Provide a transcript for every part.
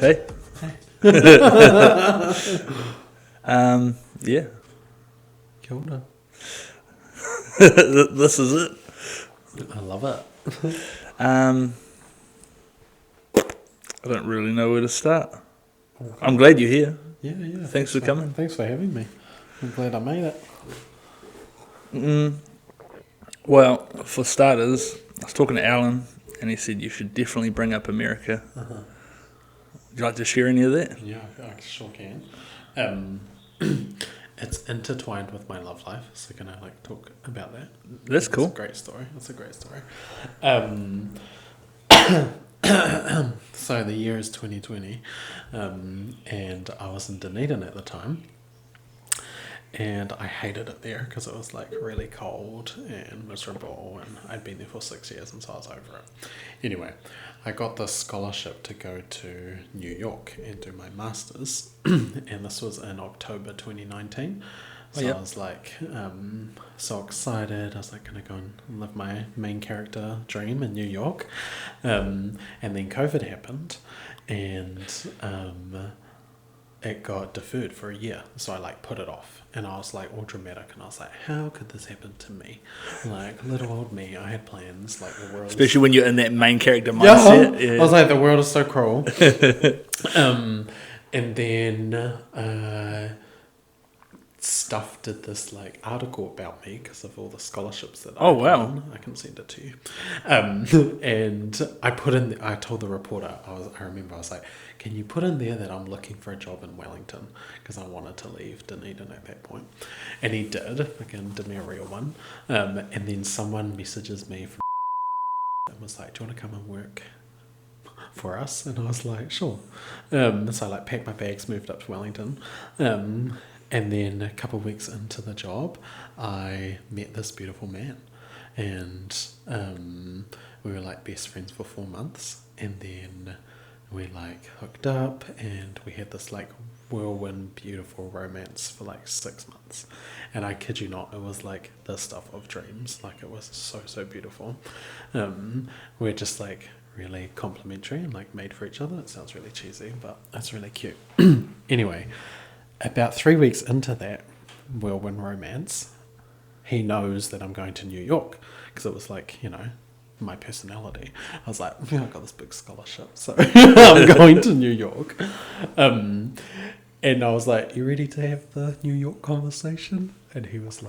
Hey. Yeah. Kia ora. This is it. I love it. I don't really know where to start. I'm glad you're here. Yeah. Thanks for coming. Thanks for having me. I'm glad I made it. Well, for starters, I was talking to Alan, and he said you should definitely bring up America. Would you like to share any of that? Yeah, I sure can. It's intertwined with my love life, so can I talk about that? That's cool. It's a great story. It's a great story. So the year is 2020, and I was in Dunedin at the time. And I hated it there because it was really cold and miserable, and I'd been there for 6 years, and so I was over it. Anyway, I got this scholarship to go to New York and do my master's, and this was in October 2019. So yep. I was so excited. I was going to go and live my main character dream in New York, and then COVID happened, and it got deferred for a year, so I put it off, and I was all dramatic, and I was how could this happen to me? Little old me, I had plans, the world, especially when you're in that main character mindset. Yeah. I was the world is so cruel. And then Stuff did this article about me because of all the scholarships that I won. I can send it to you. And I told the reporter, I remember I was can you put in there that I'm looking for a job in Wellington, because I wanted to leave Dunedin at that point. And he did, again, give me a real one. And then someone messages me from and was do you want to come and work for us? And I was sure. So I packed my bags, moved up to Wellington. And then a couple of weeks into the job, I met this beautiful man, and we were best friends for 4 months, and then we hooked up, and we had this whirlwind beautiful romance for 6 months, and I kid you not, it was the stuff of dreams. It was so beautiful. We're just really complimentary and made for each other. It sounds really cheesy, but it's really cute. Anyway, about 3 weeks into that whirlwind romance, he knows that I'm going to New York, because it was my personality. I was I've got this big scholarship, so I'm going to New York. And I was you ready to have the New York conversation? And he was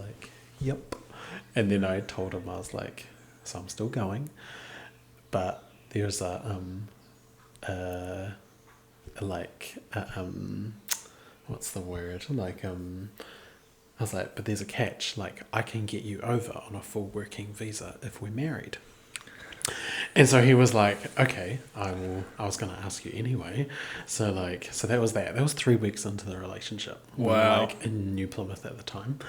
yep. And then I told him, I was so I'm still going, but there's what's the word? I was but there's a catch. I can get you over on a full working visa if we're married. And so he was okay, I will. I was going to ask you anyway. So so that was that. That was 3 weeks into the relationship. Wow. We were in New Plymouth at the time,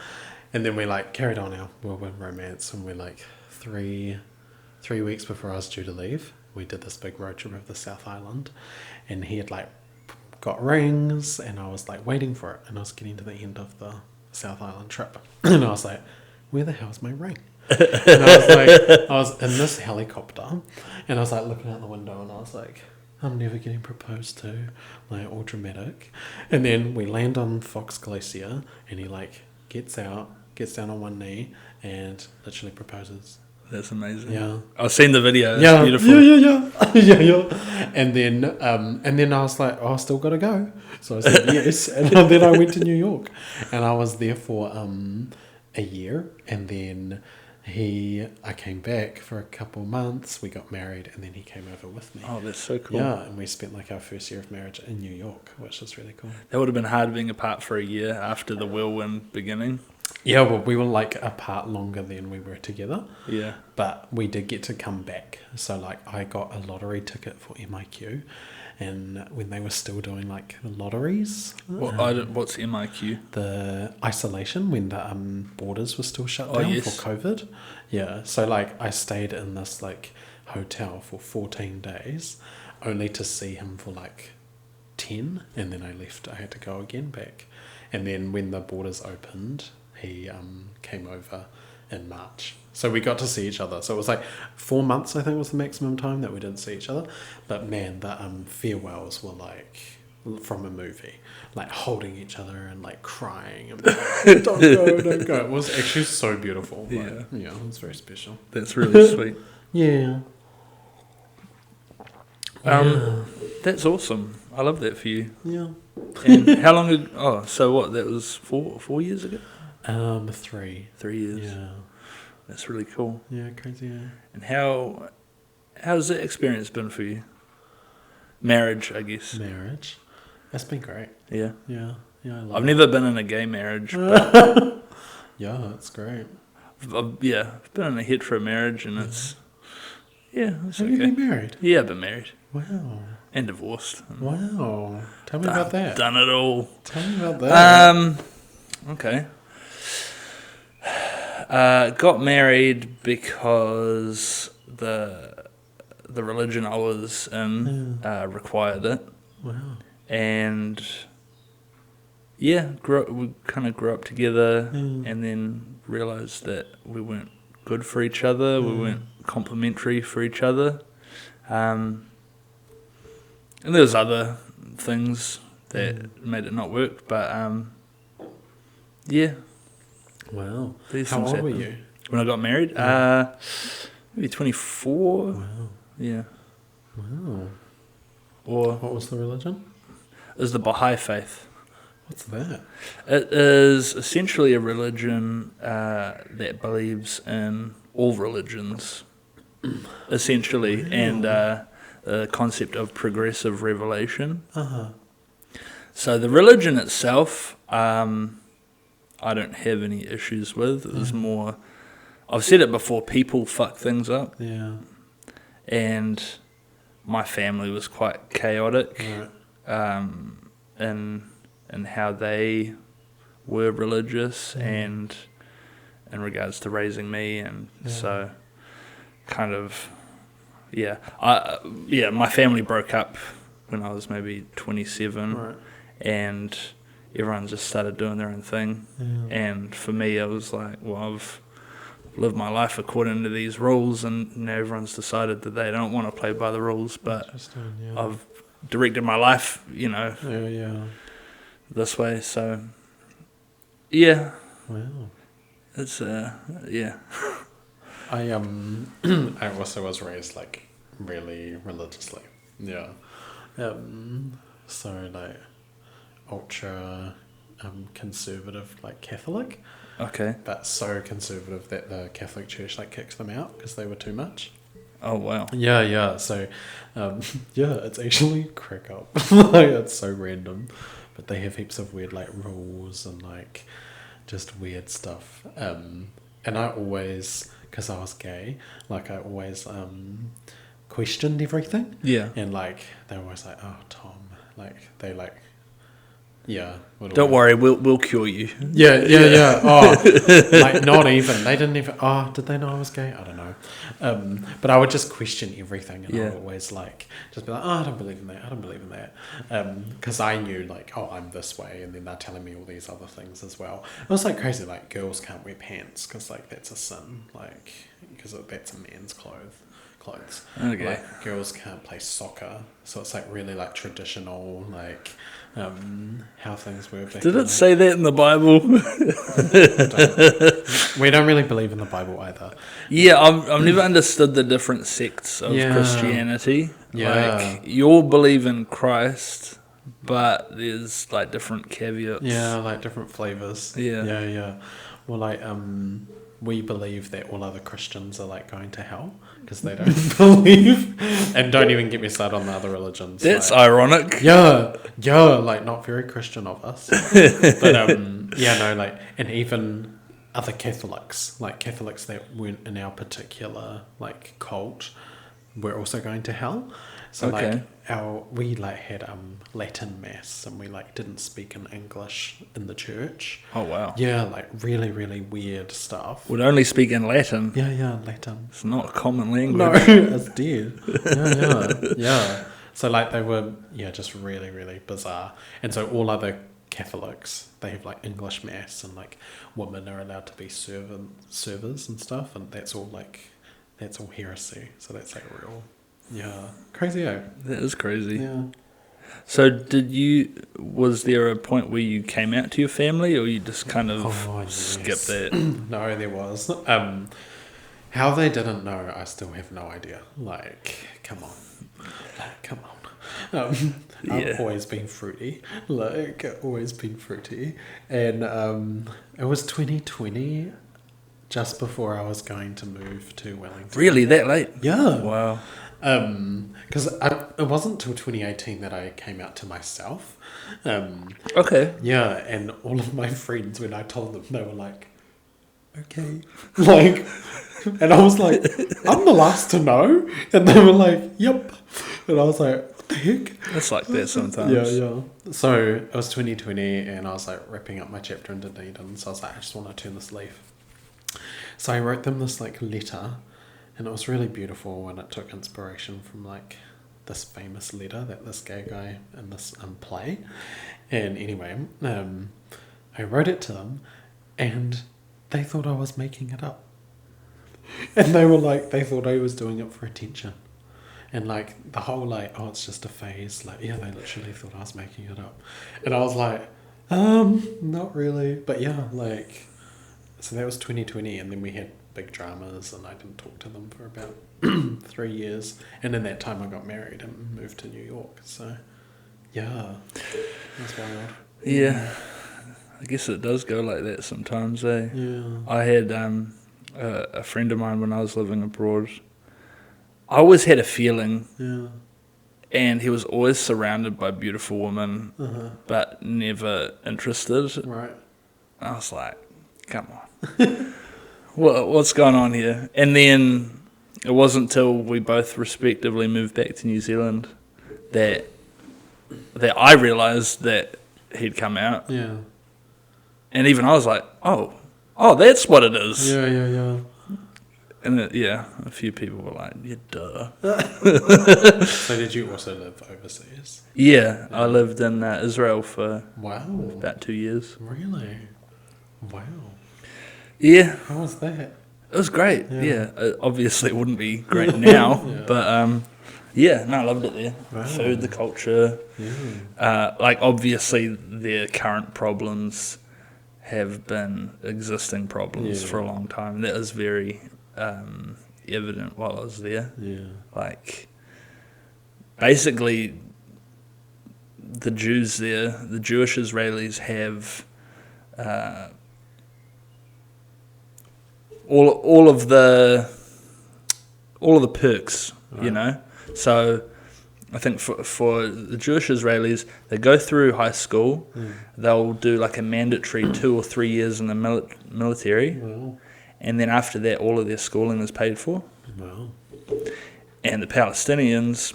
and then we carried on our whirlwind romance, and we're three weeks before I was due to leave, we did this big road trip of the South Island, and he had got rings, and I was waiting for it, and I was getting to the end of the South Island trip, and I was where the hell's my ring? And I was in this helicopter, and I was looking out the window, and I was I'm never getting proposed to, all dramatic. And then we land on Fox Glacier, and he gets down on one knee, and literally proposes. That's amazing. Yeah, I've seen the video. It's yeah, beautiful. Yeah. And then I was I still got to go. So I said yes, and then I went to New York, and I was there for a year, and then I came back for a couple months. We got married, and then he came over with me. Oh, that's so cool. Yeah, and we spent our first year of marriage in New York, which was really cool. That would have been hard being apart for a year after the whirlwind beginning. Yeah, well, we were apart longer than we were together. Yeah. But we did get to come back. So I got a lottery ticket for MIQ, and when they were still doing the lotteries. What's MIQ? The isolation, when the borders were still shut down for COVID. Yeah. So I stayed in this hotel for 14 days, only to see him for 10, and then I left. I had to go again back. And then when the borders opened, he came over in March. So we got to see each other. So it was like 4 months, I think, was the maximum time that we didn't see each other. But man, the farewells were like from a movie, like holding each other and like crying and like, don't go, don't go. It was actually so beautiful. Yeah, yeah, it was very special. That's really sweet. Yeah. That's awesome. I love that for you. Yeah. And how long ago? Oh, so what? That was 4 years ago? 3. 3 years. Yeah. That's really cool. Yeah, crazy. Yeah. And how's that experience been for you? Marriage, I guess. Marriage. That's been great. Yeah. Yeah. Yeah, I love I've it. never been in a gay marriage, but Yeah, it's great. I've been in a hetero marriage, and it's it's Have okay. you been married? Yeah, I've been married Wow. and divorced. Wow. Tell me about that. Done it all. Tell me about that. Okay. Got married because the religion I was in required it, Wow. and we kind of grew up together, and then realized that we weren't good for each other. We weren't complementary for each other, and there was other things that made it not work. But Wow. these How things old were happen. you? When I got married? Maybe 24. Wow. Yeah. Wow. Or What was the religion? it was the Baha'i faith. What's that? It is essentially a religion that believes in all religions, essentially, and the concept of progressive revelation. Uh-huh. So the religion itself, I don't have any issues with. It was more, I've said it before, people fuck things up, Yeah. and my family was quite chaotic Right. in how they were religious and in regards to raising me, and so kind of my family broke up when I was maybe 27, Right. and everyone just started doing their own thing. And for me, I was like, well, I've lived my life according to these rules, and now everyone's decided that they don't want to play by the rules, but Interesting, yeah. I've directed my life, Yeah. this way. So, yeah, Wow. it's I I also was raised like really religiously. Yeah. So like ultra conservative, like Catholic, okay. but so conservative that the Catholic Church like kicks them out because they were too much. Oh wow. Yeah. So, it's actually crack up. Like it's so random, but they have heaps of weird like rules and like just weird stuff. And I always, because I was gay, like I always questioned everything. Yeah. And like they were always like, oh Tom, like they like. Yeah. Don't worry, we'll cure you. Yeah. Oh, like not even. They didn't even. Oh, did they know I was gay? I don't know. But I would just question everything, and I would always like just be like, oh, I don't believe in that. I don't believe in that. Because I knew like, oh, I'm this way, and then they're telling me all these other things as well. It was like crazy. Like girls can't wear pants because like that's a sin. Like because that's a man's clothes. Okay. Like girls can't play soccer, so it's like really like traditional, like how things were back Did then. it say that in the Bible? We don't really believe in the Bible either. Yeah, I've never understood the different sects of Christianity. Yeah. Like, you all believe in Christ, but there's like different caveats. Yeah, like different flavors. Yeah. Well, like we believe that all other Christians are like going to hell because they don't believe, and don't even get me started on the other religions. That's like, ironic. Yeah, like not very Christian of us. But like, and even other Catholics, like Catholics that weren't in our particular like cult, were also going to hell. So Okay. like we like had Latin mass, and we like didn't speak in English in the church. Oh wow. Yeah, like really, really weird stuff. Would only speak in Latin. Yeah, Latin. It's not a common No, language. it's dead. Yeah. So like they were, just really, really bizarre. And so all other Catholics, they have like English mass, and like women are allowed to be servers and stuff, and that's all heresy. So that's like real, crazy. That is crazy. Yeah. So was there a point where you came out to your family, or you just kind of skipped that? No, there was. How they didn't know, I still have no idea. Like, come on. I've always been fruity. And it was 2020, just before I was going to move to Wellington. Really, that late? Yeah. Wow. Because it wasn't till 2018 that I came out to myself. Okay. Yeah, and all of my friends, when I told them, they were like, okay. Like, and I was like, I'm the last to know. And they were like, yep. And I was like, what the heck? It's like that sometimes. Yeah. So it was 2020, and I was like wrapping up my chapter in Dunedin. So I was like, I just want to turn this leaf. So I wrote them this like letter, and it was really beautiful, and it took inspiration from like this famous letter that this gay guy in this play. And anyway, I wrote it to them, and they thought I was making it up. And they were like, they thought I was doing it for attention. And like the whole like, oh, it's just a phase. Like, yeah, they literally thought I was making it up. And I was like, not really. But yeah, like, so that was 2020. And then we had big dramas, and I didn't talk to them for about 3 years. And in that time I got married and moved to New York. So yeah, that's wild. Yeah. I guess it does go like that sometimes, eh? Yeah. I had a friend of mine when I was living abroad. I always had a feeling, and he was always surrounded by beautiful women, but never interested. Right. I was like, come on. What's going on here? And then it wasn't until we both respectively moved back to New Zealand that I realised that he'd come out. Yeah. And even I was like, oh, that's what it is. Yeah. And a few people were like, yeah, duh. So did you also live overseas? Yeah, I lived in Israel for about 2 years. Really? Wow. Yeah. How was that? It was great, yeah. Obviously, it wouldn't be great now, but I loved it there. Wow. Food, the culture. Yeah. Obviously, their current problems have been existing problems for a long time. That was very evident while I was there. Yeah. Like, basically, the Jews there, the Jewish Israelis have all of the perks, you know. So I think for the Jewish Israelis, they go through high school, they'll do like a mandatory 2 or 3 years in the military, and then after that, all of their schooling is paid for. Wow. And the Palestinians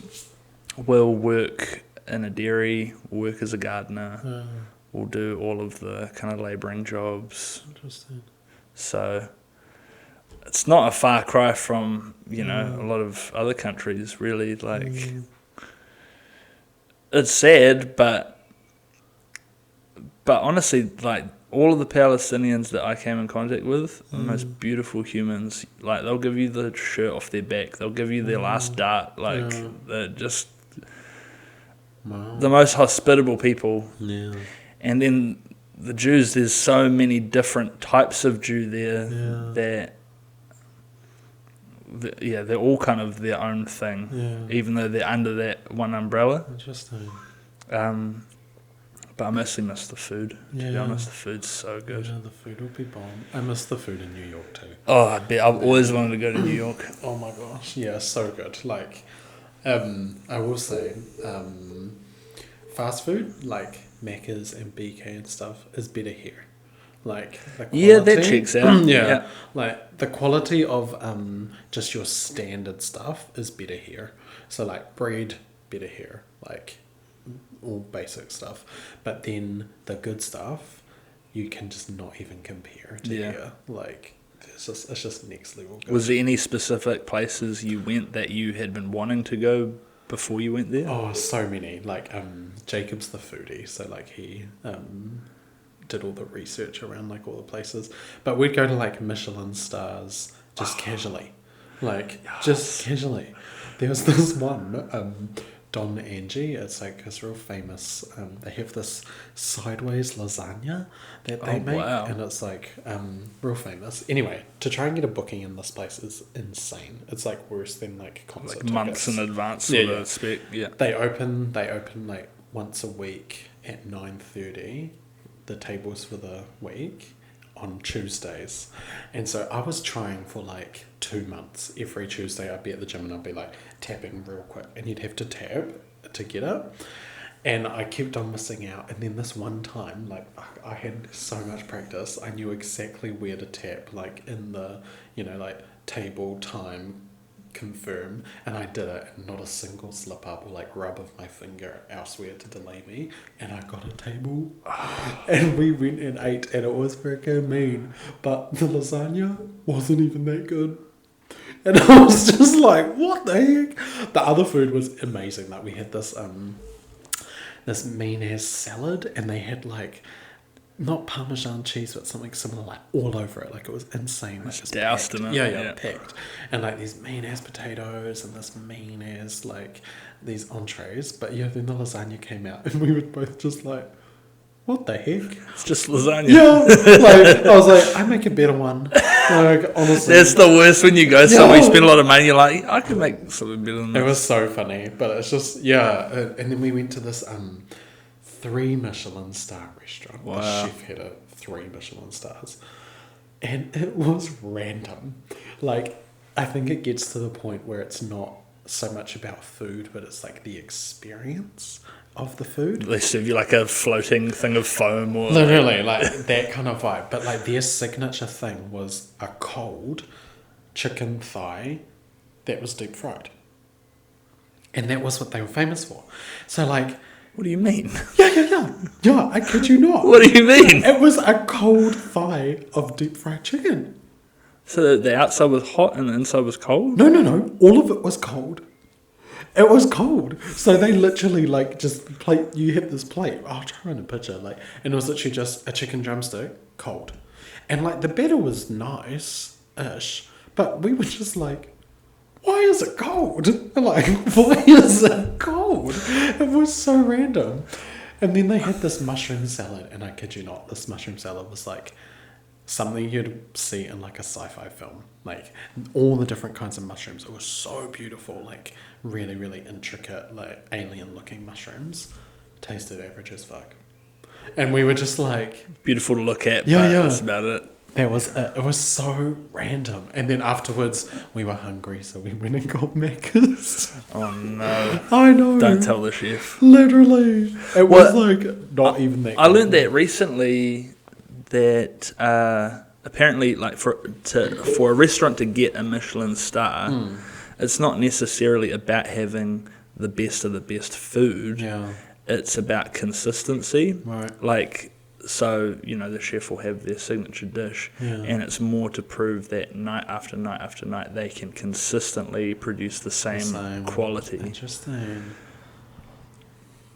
will work in a dairy, work as a gardener, will do all of the kind of labouring jobs. Interesting. So it's not a far cry from, a lot of other countries, really. Like, it's sad, but honestly, like, all of the Palestinians that I came in contact with are the most beautiful humans. Like, they'll give you the shirt off their back. They'll give you their last dart. Like, they're just the most hospitable people. Yeah. And then the Jews, there's so many different types of Jew there that, they're all kind of their own thing, even though they're under that one umbrella. Interesting. But I mostly miss the food. To be honest, the food's so good. Yeah, the food will be bomb. I miss the food in New York too. Oh, I bet. I've always wanted to go to New York. Oh my gosh, yeah, so good. Like, I will say, fast food like Macca's and BK and stuff is better here. Like, the quality, that checks out. Yeah, like the quality of just your standard stuff is better here. So like bread, better here. Like, all basic stuff, but then the good stuff you can just not even compare to here. Like, it's just next level good. Was there any specific places you went that you had been wanting to go before you went there? Oh, so many. Like, Jacob's the foodie, so like he did all the research around like all the places. But we'd go to like Michelin stars just casually. Like, just casually. There was this one, Don Angie, it's like this real famous, they have this sideways lasagna that they make, and it's like real famous. Anyway, to try and get a booking in this place is insane. It's like worse than like concert Like months tickets. in advance, sort of spec, yeah. They open like once a week at 9:30, the tables for the week on Tuesdays. And so I was trying for like 2 months. Every Tuesday I'd be at the gym and I'd be like tapping real quick, and you'd have to tap to get it. And I kept on missing out. And then this one time, like I had so much practice, I knew exactly where to tap, like in the, like table time confirm, and I did it, and not a single slip up or like rub of my finger elsewhere to delay me, and I got a table. And we went and ate, and it was freaking mean, but the lasagna wasn't even that good. And I was just like, what the heck? The other food was amazing. Like, we had this this mean ass salad, and they had like not Parmesan cheese, but something similar, like all over it. Like, it was insane. Like, just doused in it. Yeah, packed. And like these mean ass potatoes and this mean ass like these entrees. But yeah, then the lasagna came out, and we were both just like, what the heck? It's just lasagna. Yeah, like I was like, I make a better one. Like, honestly, that's the worst when you go somewhere, you spend a lot of money, you're like, I could make something better than this. It was so funny, but it's just and then we went to this 3 Michelin star restaurant. Wow. The chef had 3 Michelin stars, and it was random. Like, I think it gets to the point where it's not so much about food, but it's like the experience of the food. They serve you like a floating thing of foam, or literally like that kind of vibe. But like their signature thing was a cold chicken thigh that was deep fried, and that was what they were famous for. So like, what do you mean? Yeah, I kid you not. What do you mean? It was a cold thigh of deep fried chicken. So the outside was hot and the inside was cold? No. All of it was cold. It was cold. So they literally like just plate. You have this plate. I'll try and picture like, and it was literally just a chicken drumstick, cold, and like the batter was nice-ish, but we were just like, why is it cold? Like, why is it cold? It was so random. And then they had this mushroom salad, and I kid you not, this mushroom salad was like something you'd see in like a sci-fi film. Like, all the different kinds of mushrooms. It was so beautiful, like really, really intricate, like alien-looking mushrooms. Tasted average as fuck. And we were just like, beautiful to look at, but that's about it. That was it. It was so random. And then afterwards, we were hungry, so we went and got Macca's. Oh no. I know. Don't tell the chef. Literally. It was like not even that I learned that recently, that apparently like for a restaurant to get a Michelin star, it's not necessarily about having the best of the best food. Yeah. It's about consistency. Right. Like, so, the chef will have their signature dish, and it's more to prove that night after night after night they can consistently produce the same quality. Interesting.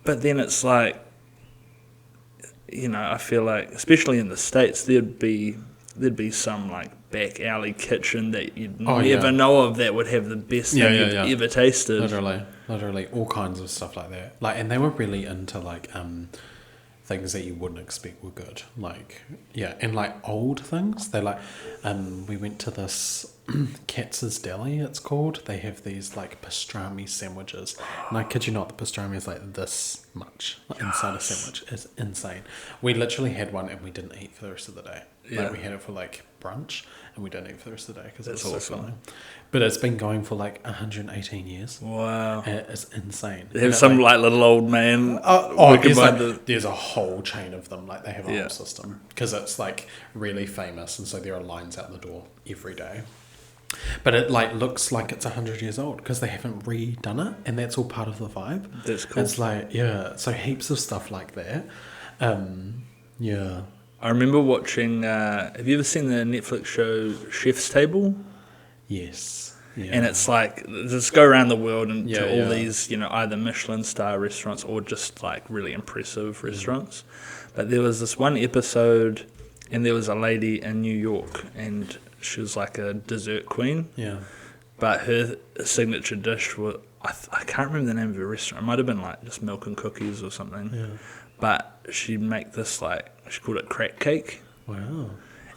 But then it's like, I feel like, especially in the States, there'd be some like back alley kitchen that you'd never know of that would have the best thing you've ever tasted. Literally all kinds of stuff like that. Like, and they were really into like things that you wouldn't expect were good. Like, and like old things. They like, we went to this Katz's Deli, it's called. They have these like pastrami sandwiches, and I kid you not, the pastrami is like this much inside a sandwich. It's insane. We literally had one and we didn't eat for the rest of the day. Like, we had it for like brunch, and we didn't eat for the rest of the day because it's so funny. But it's been going for like 118 years. Wow. And it's insane. They have some like little old man. There's a whole chain of them. Like, they have a whole system because it's like really famous, and so there are lines out the door every day. But it like looks like it's 100 years old because they haven't redone it, and that's all part of the vibe. That's cool. It's like, so heaps of stuff like that. I remember watching, have you ever seen the Netflix show Chef's Table? Yes. And it's like, just go around the world and to all yeah. these, either Michelin star restaurants or just like really impressive restaurants. But there was this one episode, and there was a lady in New York, and she was like a dessert queen. Yeah. But her signature dish was, I can't remember the name of her restaurant. It might have been like just milk and cookies or something. Yeah. But she'd make this like, she called it crack cake. Wow.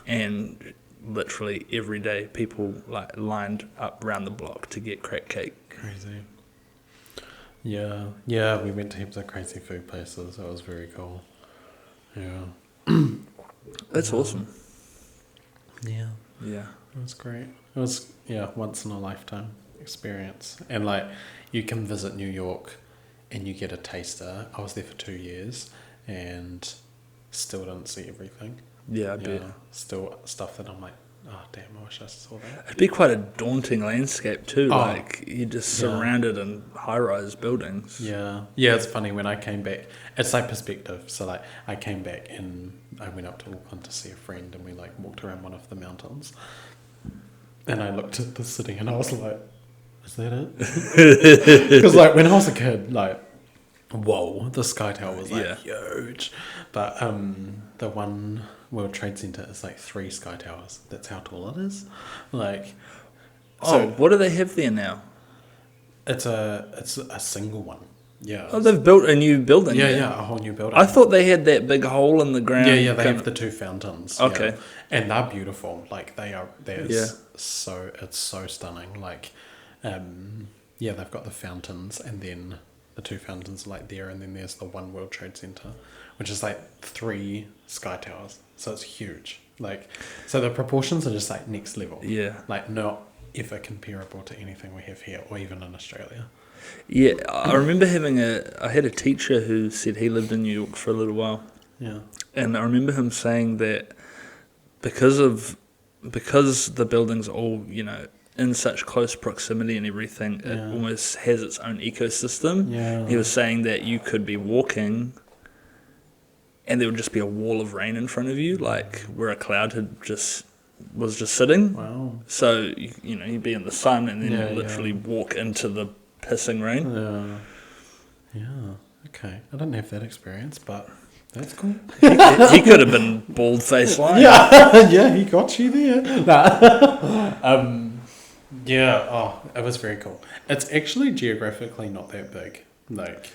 And literally every day people like lined up around the block to get crack cake. Crazy. Yeah. Yeah, we went to heaps of crazy food places. That was very cool. Yeah. That's awesome. Yeah. Yeah. It was great. It was, once in a lifetime experience. And like, you can visit New York and you get a taster. I was there for 2 years and still didn't see everything. Yeah, I bet. Still stuff that I'm like, oh damn, I wish I saw that. It'd be quite a daunting landscape too. Like, you're just surrounded in high-rise buildings. Yeah. Yeah, it's funny when I came back. It's like perspective. So like, I came back and I went up to Auckland to see a friend and we like walked around one of the mountains. And I looked at the city and I was like, is that it? Because like when I was a kid, like, whoa, the Sky Tower was like huge. But the one World Trade Center is like 3 Sky Towers. That's how tall it is. Like, so what do they have there now? It's a single one. Yeah. Oh, they've built a new building. Yeah, a whole new building. I thought they had that big hole in the ground. Yeah, they have the 2 fountains. Okay. Yeah. And they're beautiful. Like so it's so stunning. Like, they've got the fountains and then the 2 fountains are like there, and then there's the One World Trade Center, which is like 3 Sky Towers. So it's huge. Like, so the proportions are just like next level. Yeah. Like not ever comparable to anything we have here or even in Australia. Yeah, I remember I had a teacher who said he lived in New York for a little while. Yeah. And I remember him saying that because the buildings are all, in such close proximity and everything, it almost has its own ecosystem. Yeah. He was saying that you could be walking and there would just be a wall of rain in front of you, like where a cloud was just sitting. Wow. So, you'd be in the sun and then literally walk into the pissing rain. Yeah. Okay. I didn't have that experience, but that's cool. He could have been bald-faced lying. Yeah, he got you there. Nah. It was very cool. It's actually geographically not that big. Like,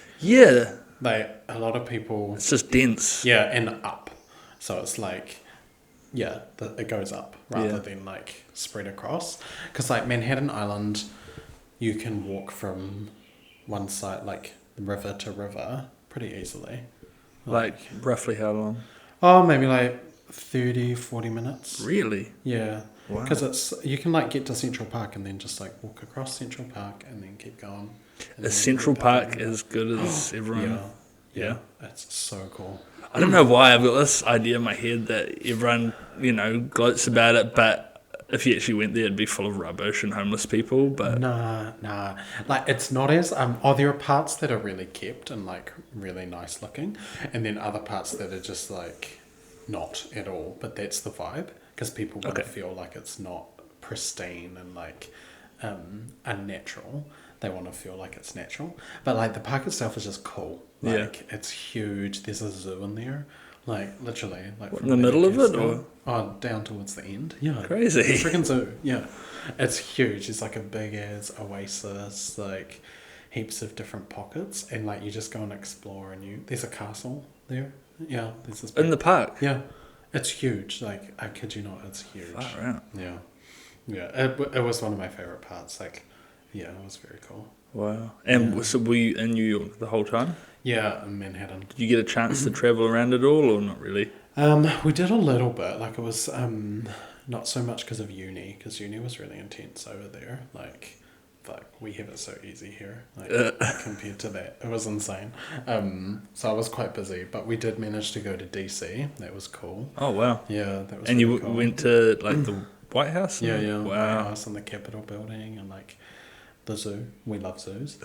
a lot of people. It's just dense. Yeah, and up. So it's like, it goes up rather than like spread across. Because like Manhattan Island, you can walk from one side, like river to river, pretty easily. Like roughly how long? Oh, maybe like 30, 40 minutes. Really? Yeah. Wow. Because you can like get to Central Park and then just like walk across Central Park and then keep going. Is Central Park as good as everyone? Yeah. It's so cool. I don't know why I've got this idea in my head that everyone, gloats about it, but if you actually went there, it'd be full of rubbish and homeless people. But Nah. Like, it's not as there are parts that are really kept and like really nice looking, and then other parts that are just like not at all. But that's the vibe, because people want to feel like it's not pristine and like unnatural. They want to feel like it's natural. But like the park itself is just cool. Like it's huge. There's a zoo in there. Like literally, like in the middle of it, or down towards the end. Yeah, crazy. It's a freaking zoo. Yeah, it's huge. It's like a big ass oasis, like heaps of different pockets, and like you just go and explore. And there's a castle there. Yeah, there's this in the park. Yeah, it's huge. Like I kid you not, it's huge. Far out. Yeah. It was one of my favorite parts. Like, it was very cool. Wow. And so were you in New York the whole time? Yeah, in Manhattan. Did you get a chance to travel around at all, or not really? We did a little bit. Like, it was not so much because of uni, because uni was really intense over there. Like we have it so easy here. Like compared to that, it was insane. So I was quite busy, but we did manage to go to DC. That was cool. Oh wow. Yeah, that was. And really you cool. went to like the White House? Yeah. Wow. White House and the Capitol building and like the zoo. We love zoos.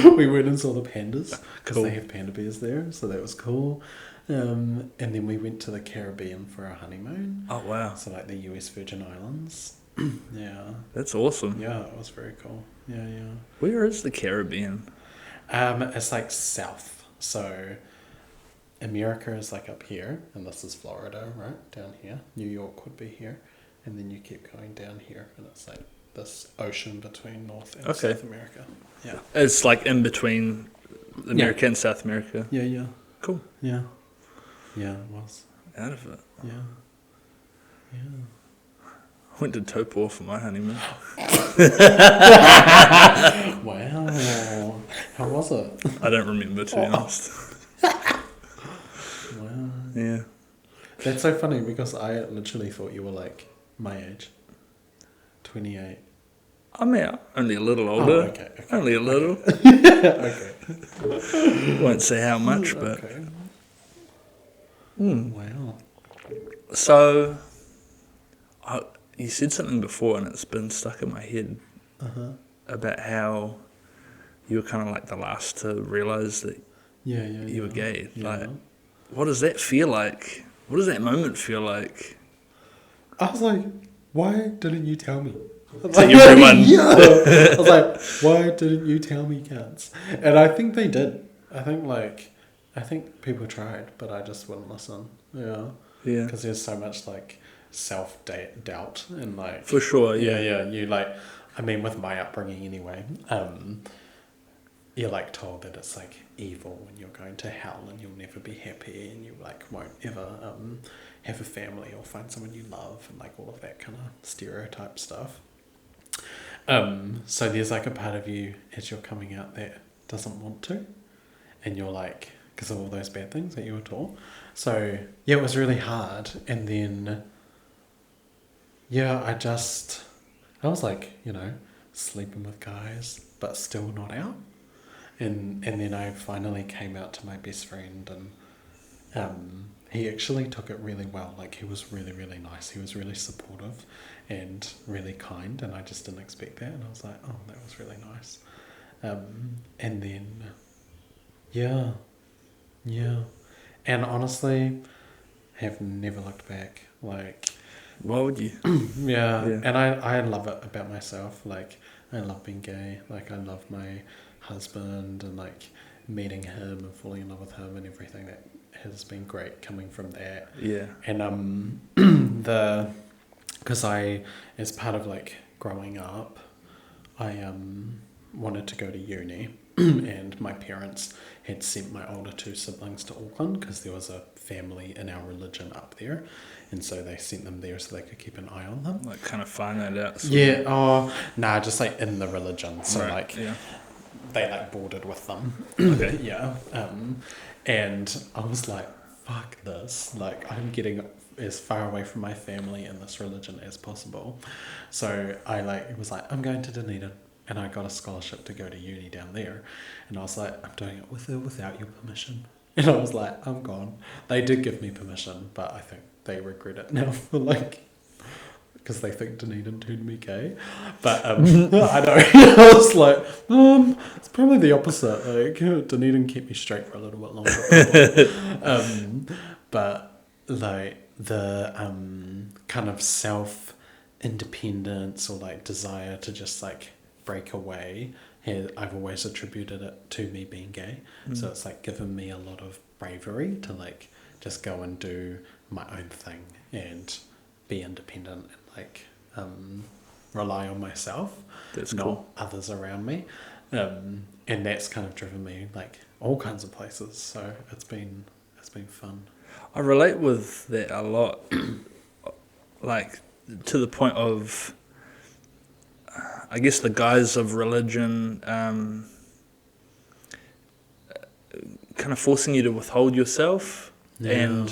We went and saw the pandas because they have panda bears there, so that was cool. And then we went to the Caribbean for our honeymoon. Oh wow. So like the US Virgin Islands. Yeah. That's awesome. Yeah, it was very cool. Yeah, yeah. Where is the Caribbean? It's like south. So America is like up here, and this is Florida, right? Down here. New York would be here. And then you keep going down here, and it's like this ocean between North and South America. Yeah. It's like in between America and South America. Yeah, yeah. Cool. Yeah. Yeah, it was. Out of it. Yeah. Yeah. Went to Taupo for my honeymoon. Wow. How was it? I don't remember, to be honest. Wow. Yeah. That's so funny because I literally thought you were like my age. 28. I mean, only a little older. Oh, okay. Only a little. Okay. Won't say how much, but... Okay. Mm. Wow. So, you said something before and it's been stuck in my head about how you were kind of like the last to realise that you were gay. Yeah. Like, what does that feel like? What does that moment feel like? I was like, why didn't you tell me? To everyone. Yeah. I was like, why didn't you tell me, cats? And I think they did. I think people tried, but I just wouldn't listen. Yeah. Yeah. Because there's so much like self-doubt and like... For sure, Yeah. You like, I mean, with my upbringing anyway, you're like told that it's like evil and you're going to hell and you'll never be happy and you like won't ever have a family or find someone you love and like all of that kind of stereotype stuff. So there's like a part of you as you're coming out that doesn't want to, and you're like, because of all those bad things that you were taught. So yeah, it was really hard. And then yeah, I was like, sleeping with guys but still not out. And then I finally came out to my best friend, and he actually took it really well. Like, he was really, really nice. He was really supportive and really kind, and I just didn't expect that. And I was like, oh, that was really nice. And then, yeah. And honestly, have never looked back. Like, Why would you? yeah. And I love it about myself. Like, I love being gay. Like, I love my husband and like meeting him and falling in love with him and everything. That has been great coming from that. Yeah. And because I, as part of like growing up, I wanted to go to uni, and my parents had sent my older two siblings to Auckland because there was a family in our religion up there, and so they sent them there so they could keep an eye on them. Like, kind of find that out. Yeah. Oh, nah, just like in the religion. So right. like, they like boarded with them. Okay. Yeah. And I was like, fuck this. Like, I'm getting as far away from my family and this religion as possible. So I like was like, I'm going to Dunedin, and I got a scholarship to go to uni down there. And I was like, I'm doing it with or without your permission. And I was like, I'm gone. They did give me permission, but I think they regret it now for like, because they think Dunedin turned me gay. But I know. I was like, it's probably the opposite. Like, Dunedin kept me straight for a little bit longer. But like the kind of self-independence or like desire to just like break away, I've always attributed it to me being gay. So it's like given me a lot of bravery to like just go and do my own thing and be independent and like rely on myself. That's not cool. others around me. And that's kind of driven me like all kinds of places. So it's been fun. I relate with that a lot, like to the point of, I guess, the guise of religion kind of forcing you to withhold yourself. And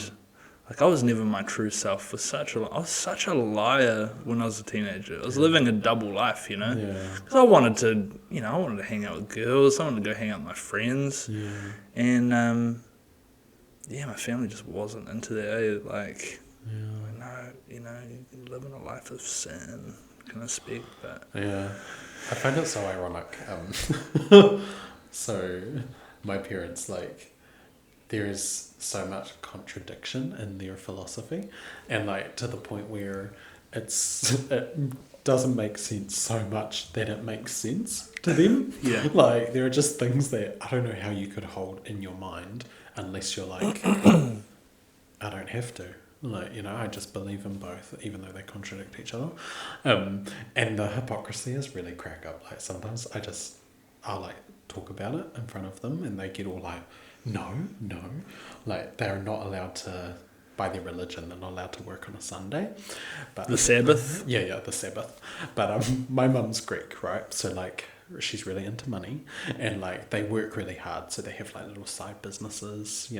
like, I was never my true self. I was such a liar when I was a teenager. I was living a double life, because I wanted to hang out with girls. I wanted to go hang out with my friends. And my family just wasn't into that. Like, no, you're living a life of sin, kind of speak. But I find it so ironic. So my parents, like, there is so much contradiction in their philosophy, and like to the point where it doesn't make sense so much that it makes sense to them. Yeah. Like, there are just things that I don't know how you could hold in your mind unless you're like, I don't have to. Like, I just believe in both, even though they contradict each other. And the hypocrisy is really crack up. Like, sometimes I'll like talk about it in front of them and they get all like, no. Like, they're not allowed to, by their religion, they're not allowed to work on a Sunday. But The Sabbath? Yeah, the Sabbath. But my mum's Greek, right? So, like, she's really into money and, like, they work really hard. So they have, like, little side businesses,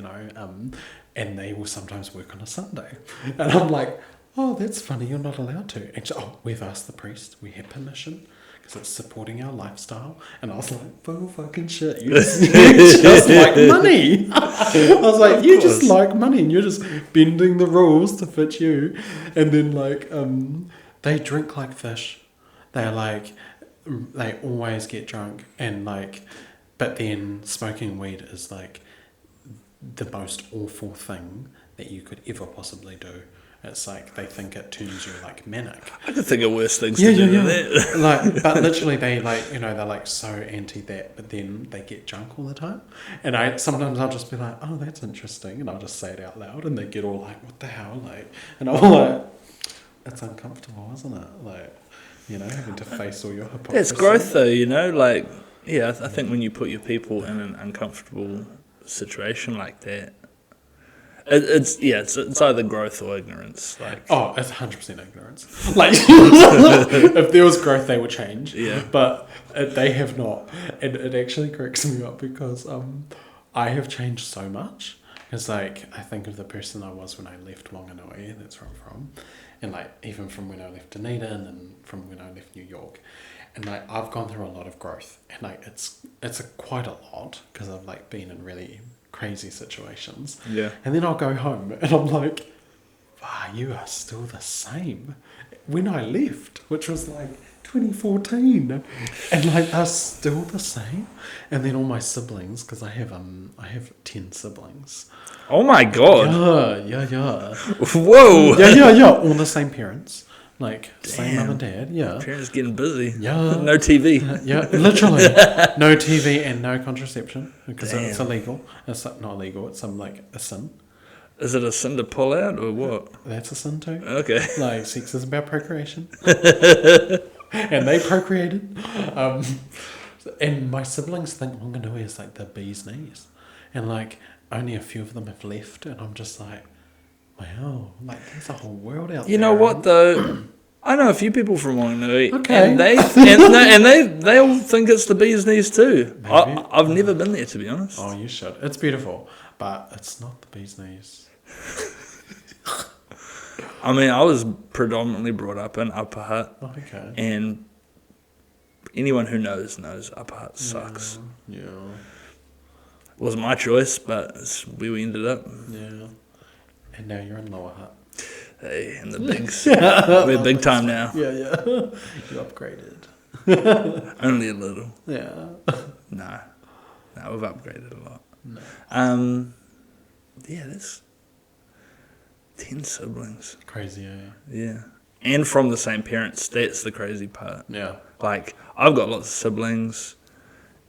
and they will sometimes work on a Sunday. And I'm like, oh, that's funny, you're not allowed to. And we've asked the priest, we have permission because it's supporting our lifestyle. And I was like, oh, fucking shit, you just like money. I was like, you just like money and you're just bending the rules to fit you. And then, like, they drink like fish. They're like, they always get drunk. And, like, but then smoking weed is, like, the most awful thing that you could ever possibly do. It's like they think it turns you like manic. I could think of worse things to do than that. Like, but literally they like, they're like so anti that, but then they get drunk all the time. And sometimes I'll just be like, oh, that's interesting. And I'll just say it out loud and they get all like, what the hell? Like, and I'm like, it's uncomfortable, isn't it? Like, having to face all your hypocrisy. It's growth though, like, I think when you put your people in an uncomfortable situation like that, it's either growth or ignorance. Like, oh, it's 100% ignorance. Like, if there was growth, they would change. Yeah. But they have not, and it actually cracks me up because I have changed so much. It's like I think of the person I was when I left Wanganui. That's where I'm from, and like even from when I left Dunedin and from when I left New York, and like I've gone through a lot of growth, and like it's quite a lot because I've like been in really crazy situations. Yeah. And then I'll go home and I'm like, wow, you are still the same. When I left, which was like 2014, and like they're still the same. And then all my siblings, because I have 10 siblings. Oh my god. Yeah. Whoa. Yeah. All the same parents. Like, same mum and dad, yeah. Parents getting busy. Yeah. No TV. Yeah, literally. No TV and no contraception because it's illegal. It's not illegal, it's like a sin. Is it a sin to pull out or what? That's a sin too. Okay. Like, sex is about procreation. And they procreated. And my siblings think Wanganui is like the bee's knees. And like, only a few of them have left. And I'm just like, wow, like there's a whole world out there. You know what though? I know a few people from Wanganui, okay. and they all think it's the bee's knees too. I've never been there, to be honest. Oh, you should. It's beautiful, but it's not the bee's knees. I mean, I was predominantly brought up in Upper Hutt, okay. And anyone who knows Upper Hutt sucks. Yeah. It wasn't my choice, but it's where we ended up. Yeah. And now you're in Lower Hutt. Hey, in the bigs. We're big time now. Yeah. You upgraded. Only a little. Yeah. No, we've upgraded a lot. No. Yeah, there's 10 siblings. Crazy, eh? Yeah. And from the same parents. That's the crazy part. Yeah. Like, I've got lots of siblings,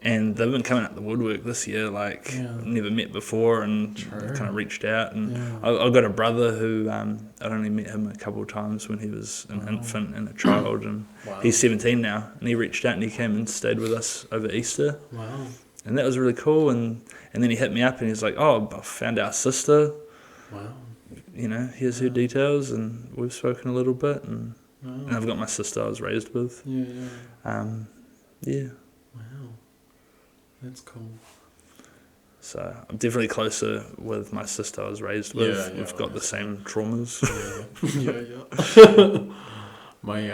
and they've been coming out the woodwork this year, like, never met before, and kind of reached out. And I've got a brother who I'd only met him a couple of times when he was an infant and a child, and he's 17 now, and he reached out and he came and stayed with us over Easter. Wow. And that was really cool, and then he hit me up and he's like, oh, I found our sister. Wow. Here's her details, and we've spoken a little bit, and I've got my sister I was raised with. Yeah. Wow. That's cool. So I'm definitely closer with my sister I was raised with. We've got the same traumas. Yeah. My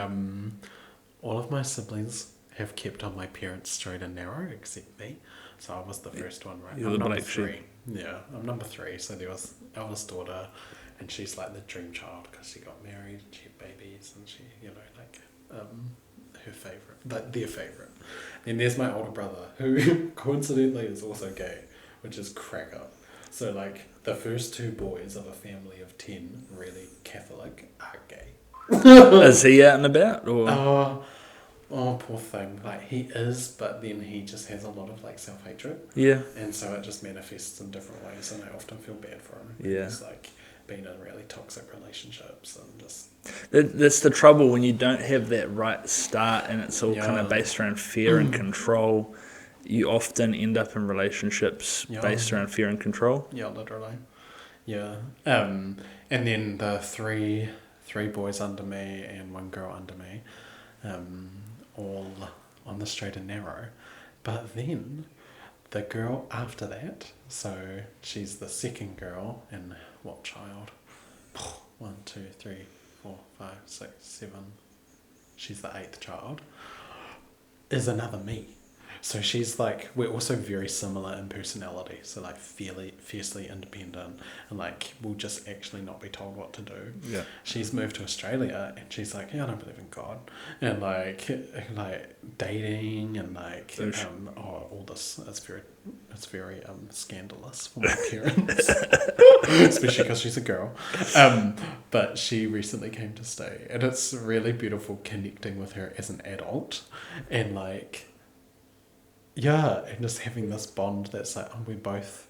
all of my siblings have kept on my parents straight and narrow except me. So I was the first one, right? You're I'm the number black 3. sheep. Yeah, I'm number 3. So there was eldest daughter, and she's like the dream child because she got married, she had babies, and she, her favourite, like their favourite. Then there's my older brother, who coincidentally is also gay, which is crack up. So like the first 2 boys of a family of 10, really Catholic, are gay. Is he out and about or? Oh, poor thing. Like, he is, but then he just has a lot of, like, self-hatred. Yeah. And so it just manifests in different ways, and I often feel bad for him. Yeah. He's, like, been in really toxic relationships and just... That's the trouble when you don't have that right start and it's all kind of based around fear and control. You often end up in relationships based around fear and control. Yeah, literally. Yeah. And then the three boys under me and one girl under me, all on the straight and narrow. But then the girl after that, so she's the second girl in what child? 1, 2, 3, 4, 5, 6, 7. She's the 8th child. Is another me. So she's like, we're also very similar in personality. So like fiercely independent and like we'll just actually not be told what to do. Yeah. She's moved to Australia and she's like, yeah, I don't believe in God. And like dating and like, all this, it's very scandalous for my parents. Especially because she's a girl. But she recently came to stay and it's really beautiful connecting with her as an adult and like, yeah, and just having this bond that's like, we're both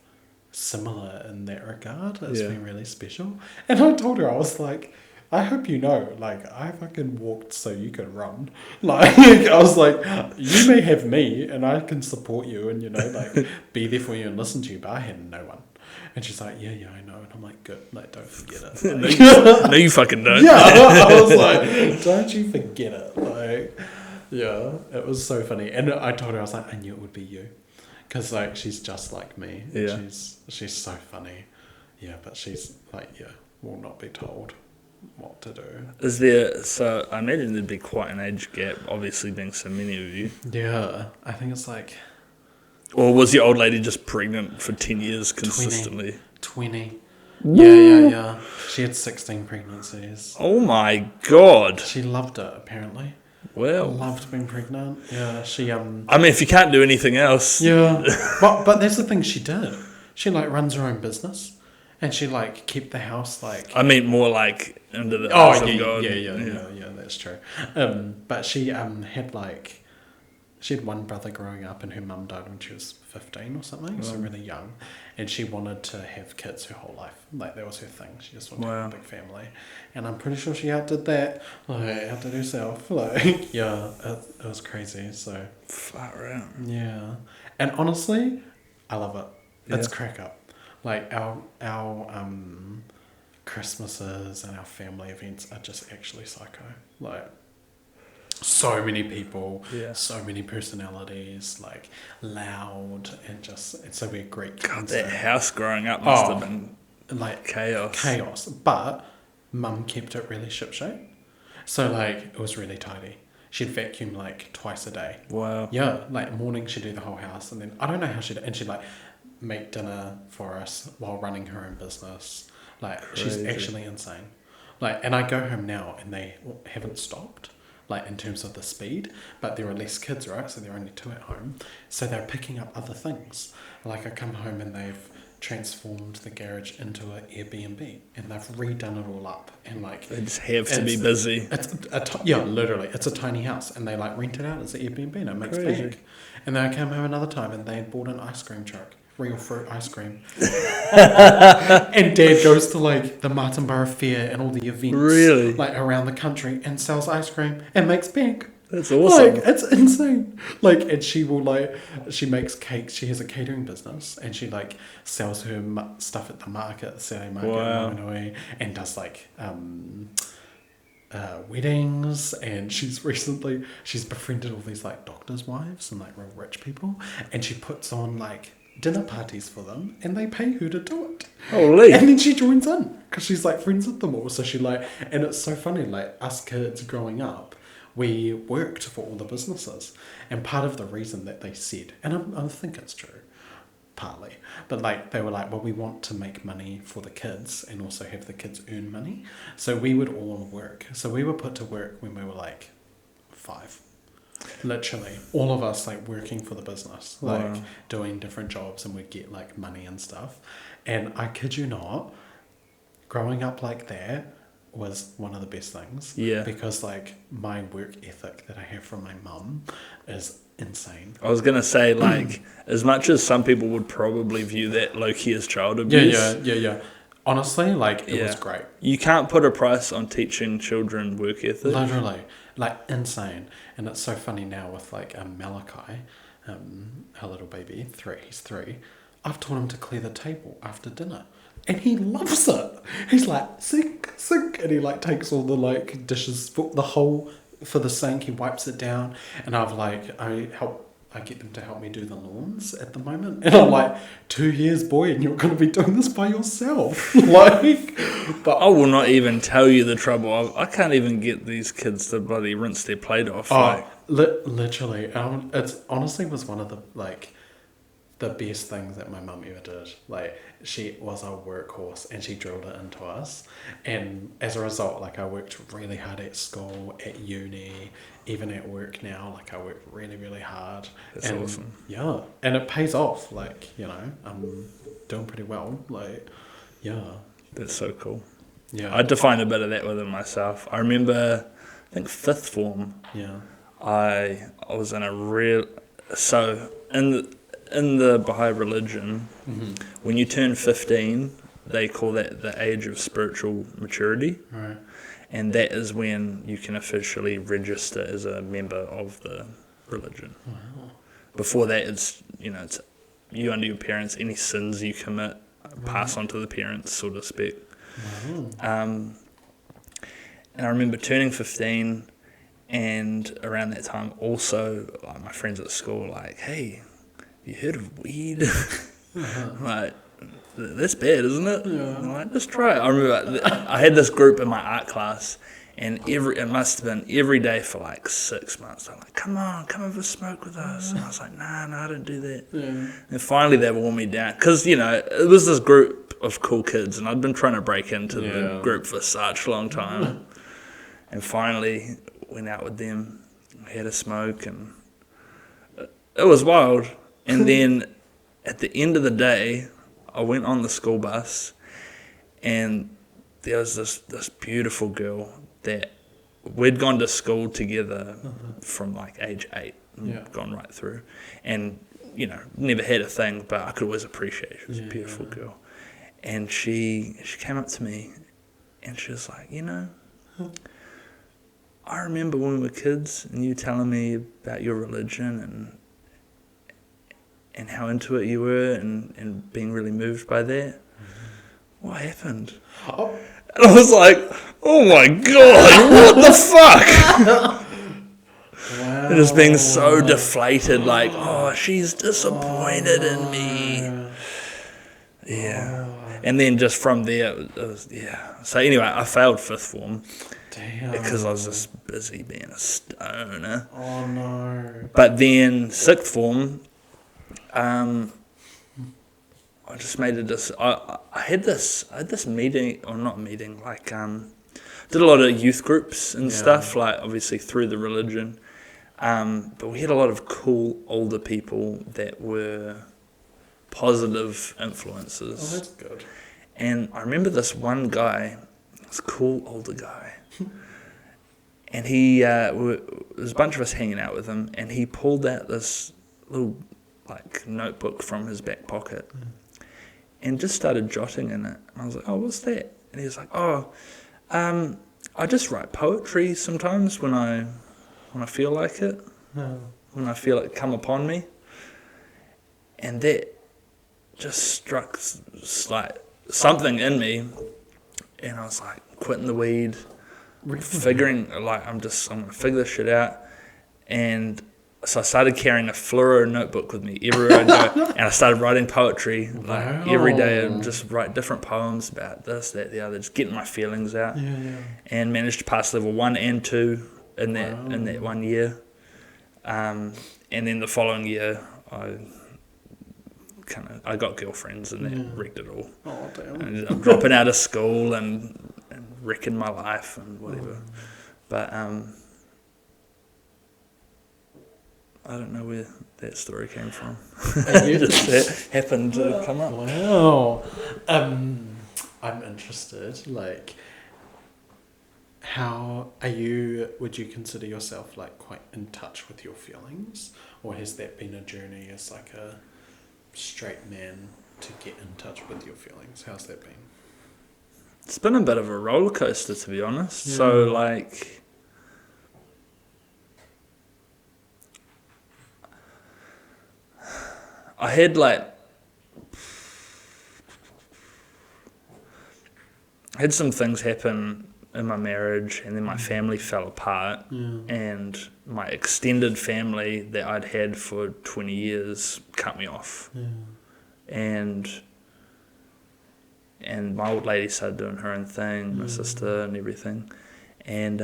similar in that regard. It's been really special. And I told her, I was like, I hope you know, like, I fucking walked so you could run. Like, I was like, you may have me and I can support you and, you know, like, be there for you and listen to you, but I had no one. And she's like, yeah, I know. And I'm like, good, like, don't forget it. Like, no, you fucking don't. Yeah, I was like, don't you forget it. Like... Yeah, it was so funny. And I told her, I was like, I knew it would be you. Because, like, she's just like me. Yeah. She's so funny. Yeah, but she's, like, will not be told what to do. Is there... So, I imagine there'd be quite an age gap, obviously being so many of you. Yeah, I think it's, like... Or was your old lady just pregnant for 10 years consistently? 20. Yeah. She had 16 pregnancies. Oh, my God. She loved it, apparently. Well, loved being pregnant. Yeah, she I mean, if you can't do anything else. Yeah, but that's the thing she did. She like runs her own business, and she like kept the house like. I mean, more like under the eyes of God. Yeah, that's true. But she had like, she had one brother growing up, and her mum died when she was 15 or something, so really young, and she wanted to have kids her whole life. Like that was her thing. She just wanted to have a big family, and I'm pretty sure she outdid that. Like outdid herself. Like yeah, it was crazy. So far out. Yeah, and honestly, I love it. It's crack up. Like our Christmases and our family events are just actually psycho. Like. So many people, so many personalities, like loud and so we're great kids. God, that house growing up must have been like chaos. But mum kept it really shipshape. So like it was really tidy. She'd vacuum like twice a day. Wow. Yeah, like morning she'd do the whole house and then I don't know how she'd like make dinner for us while running her own business. Like she's actually insane. Like and I go home now and they haven't stopped. Like in terms of the speed, but there are less kids, right? So there are only 2 at home. So they're picking up other things. Like I come home and they've transformed the garage into an Airbnb and they've redone it all up and like they just have to be busy. Literally, it's a tiny house and they like rent it out as an Airbnb and it makes bank. And then I came home another time and they bought an ice cream truck. Real fruit ice cream. And Dad goes to like the Martinborough Fair and all the events like around the country and sells ice cream and makes bank. That's awesome. Like it's insane. Like and she will like she makes cakes. She has a catering business and she like sells her stuff at the market, Saturday market in Whanganui, and does like weddings. And she's befriended all these like doctors' wives and like real rich people, and she puts on like dinner parties for them and they pay her to do it. Holy. And then she joins in because she's like friends with them all. So she like, and it's so funny, like us kids growing up, we worked for all the businesses. And part of the reason that they said, and I think it's true, partly, but like they were like, well, we want to make money for the kids and also have the kids earn money. So we would all work. So we were put to work when we were like 5. Literally all of us like working for the business, like doing different jobs, and we'd get like money and stuff. And I kid you not, growing up like that, was one of the best things. Yeah. Because like my work ethic that I have from my mum is insane. I was gonna say, like, as much as some people would probably view that low-key as child abuse. Yeah. Honestly, like, it was great. You can't put a price on teaching children work ethic. Literally, like, insane. And it's so funny now with, like, Malachi, our little baby, he's 3. I've taught him to clear the table after dinner. And he loves it. He's like, sink. And he, like, takes all the, like, dishes, for the sink, he wipes it down. And I've, like, I get them to help me do the lawns at the moment. And I'm like, 2 years, boy, and you're going to be doing this by yourself. Like, but I will not even tell you the trouble. I can't even get these kids to bloody rinse their plate off. Literally. It's honestly was one of the, like, the best things that my mum ever did. Like, she was a workhorse and she drilled it into us. And as a result, like, I worked really hard at school, at uni, even at work now. Like, I work really, really hard. That's awesome. Yeah. And it pays off. Like, you know, I'm doing pretty well. Like, yeah. That's so cool. Yeah. I defined a bit of that within myself. I remember, I think 5th form. Yeah. I was in in the Baha'i religion, when you turn 15, they call that the age of spiritual maturity. Right. And that is when you can officially register as a member of the religion. Wow. Before that, it's you under your parents. Any sins you commit pass on to the parents, so to speak. Wow. And I remember turning 15, and around that time, also, like, my friends at school were like, "Hey, you heard of weed?" Like, that's bad, isn't it? Yeah. I'm like, just try it. I remember I had this group in my art class, and it must have been every day for like 6 months. They're like, come have a smoke with us. And I was like, nah, I don't do that. Yeah. And finally they wore me down. Because, it was this group of cool kids, and I'd been trying to break into the group for such a long time. And finally went out with them, had a smoke, and it was wild. And then at the end of the day, I went on the school bus, and there was this beautiful girl that we'd gone to school together from like age 8, gone right through, and never had a thing, but I could always appreciate it. She was a beautiful girl, and she came up to me, and she was like, I remember when we were kids, and you telling me about your religion and how into it you were, and being really moved by that. What happened? Oh. And I was like, oh my God, what the fuck? Wow. And just being so deflated, like, oh, she's disappointed in me. Yeah. And then just from there, it was. So anyway, I failed 5th form. Damn. Because I was just busy being a stoner. Oh no. But then 6th form, I just made I had this meeting, or not meeting, like, did a lot of youth groups and stuff, like, obviously through the religion, but we had a lot of cool older people that were positive influences. Oh, that's good. And I remember this one guy, this cool older guy, and he, there was a bunch of us hanging out with him, and he pulled out this little, like, notebook from his back pocket, and just started jotting in it. And I was like, oh, what's that? And he was like, I just write poetry sometimes when I feel like it, when I feel it come upon me. And that just struck like something in me, and I was like, quitting the weed, figuring, like, I'm going to figure this shit out. And so I started carrying a fluoro notebook with me everywhere I go, and I started writing poetry. Like, every day I'd just write different poems about this, that, the other, just getting my feelings out. And managed to pass level 1 and 2 in that 1 year. And then the following year, I got girlfriends, and that wrecked it all. Oh, damn. I ended up dropping out of school and wrecking my life and whatever. But I don't know where that story came from. It happened to come up. Wow. I'm interested. Like, How would you consider yourself like quite in touch with your feelings? Or has that been a journey as like a straight man to get in touch with your feelings? How's that been? It's been a bit of a roller coaster, to be honest. Yeah. So, like, I had some things happen in my marriage, and then my family fell apart, and my extended family that I'd had for 20 years cut me off. And my old lady started doing her own thing, my sister and everything. And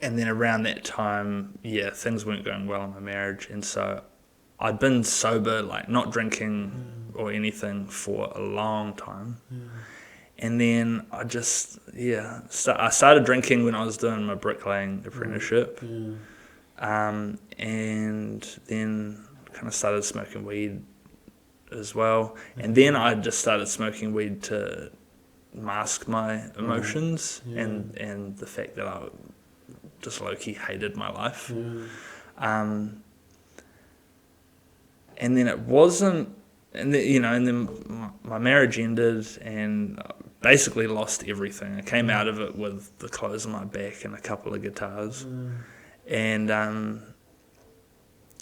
then around that time, things weren't going well in my marriage, and so I'd been sober, like not drinking or anything for a long time. And then I just, I started drinking when I was doing my bricklaying apprenticeship. And then kind of started smoking weed as well. And then I just started smoking weed to mask my emotions and the fact that I just low-key hated my life. And then it wasn't, and then my marriage ended, and basically lost everything. I came out of it with the clothes on my back and a couple of guitars, and